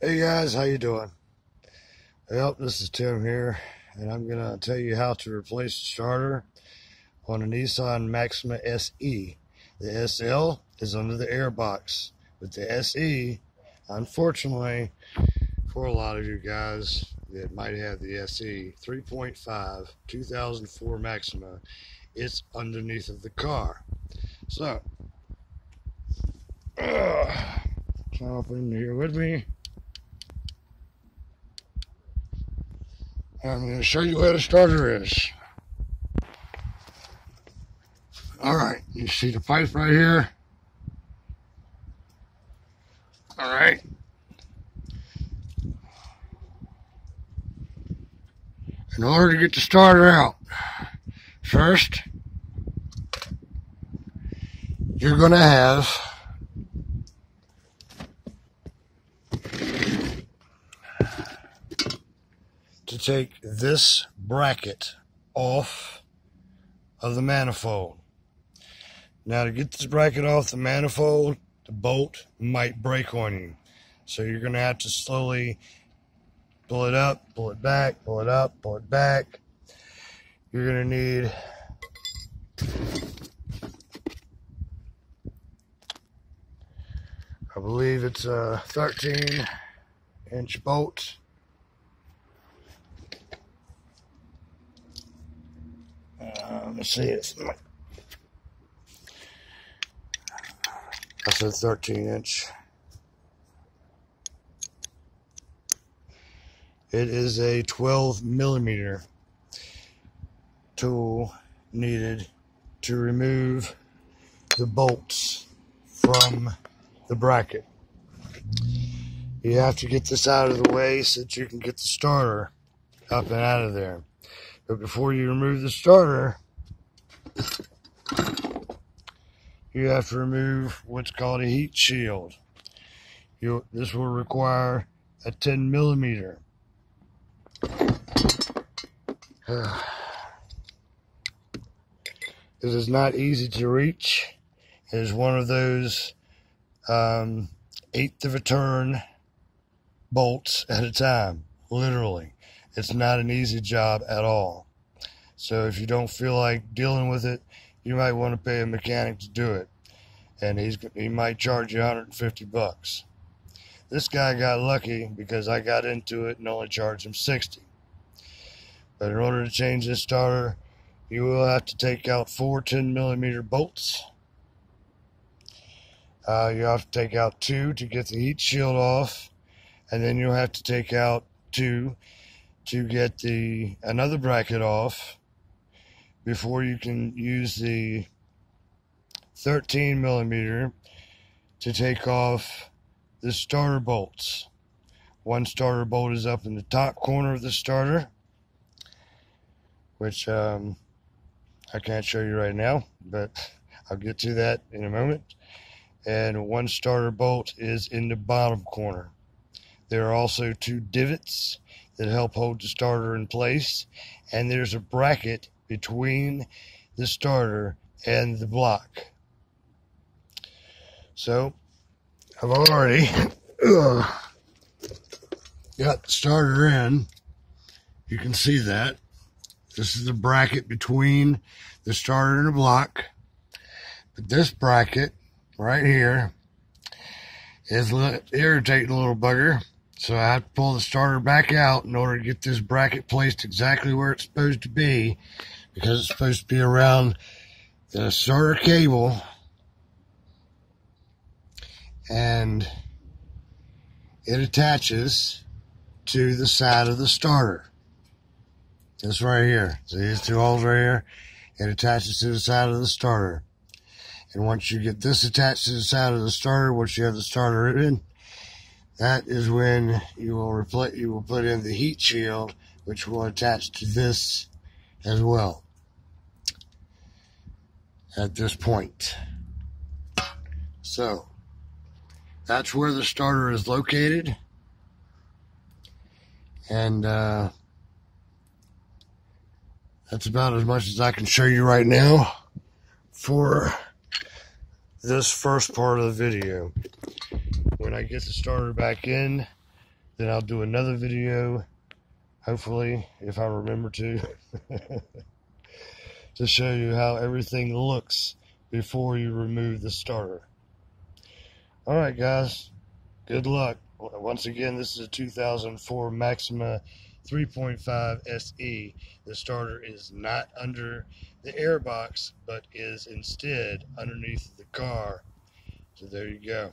Hey guys, how you doing? Well, this is Tim here, and I'm gonna tell you how to replace the starter on a Nissan Maxima SE. The SL is under the airbox, but the SE, unfortunately, for a lot of you guys that might have the SE 3.5 2004 Maxima, it's underneath of the car. So, jump in here with me. I'm going to show you where the starter is. Alright, you see the pipe right here? Alright. In order to get the starter out, first, you're going to have to take this bracket off of the manifold. Now, to get this bracket off the manifold, the bolt might break on you. So you're going to have to slowly pull it up, pull it back, pull it up, pull it back. You're going to need I believe it's a 13-inch bolt. Let's see, I said 13-inch. It is a 12mm tool needed to remove the bolts from the bracket. You have to get this out of the way so that you can get the starter up and out of there. But before you remove the starter, you have to remove what's called a heat shield. This will require a 10mm. It is not easy to reach. It is one of those eighth of a turn bolts at a time, literally. It's not an easy job at all. So if you don't feel like dealing with it, you might want to pay a mechanic to do it, and he might charge you $150. This guy got lucky because I got into it and only charged him $60. But in order to change this starter, you will have to take out 4 10mm bolts. You have to take out 2 to get the heat shield off, and then you'll have to take out 2 to get another bracket off before you can use the 13mm to take off the starter bolts. One starter bolt is up in the top corner of the starter, which I can't show you right now, but I'll get to that in a moment. And one starter bolt is in the bottom corner. There are also 2 divots that help hold the starter in place, and there's a bracket between the starter and the block. So I've already got the starter in. You can see that. This is the bracket between the starter and the block. But this bracket right here is irritating a little bugger. So I have to pull the starter back out in order to get this bracket placed exactly where it's supposed to be, because it's supposed to be around the starter cable and it attaches to the side of the starter. This right here. See these 2 holes right here? It attaches to the side of the starter. And once you get this attached to the side of the starter, once you have the starter in, that is when you will put in the heat shield, which will attach to this as well at this point. So that's where the starter is located, and that's about as much as I can show you right now for this first part of the video. When I get the starter back in, Then I'll do another video, hopefully, if I remember to, to show you how everything looks before you remove the starter. Alright guys, good luck. Once again, this is a 2004 Maxima 3.5 SE. The starter is not under the airbox, but is instead underneath the car. So there you go.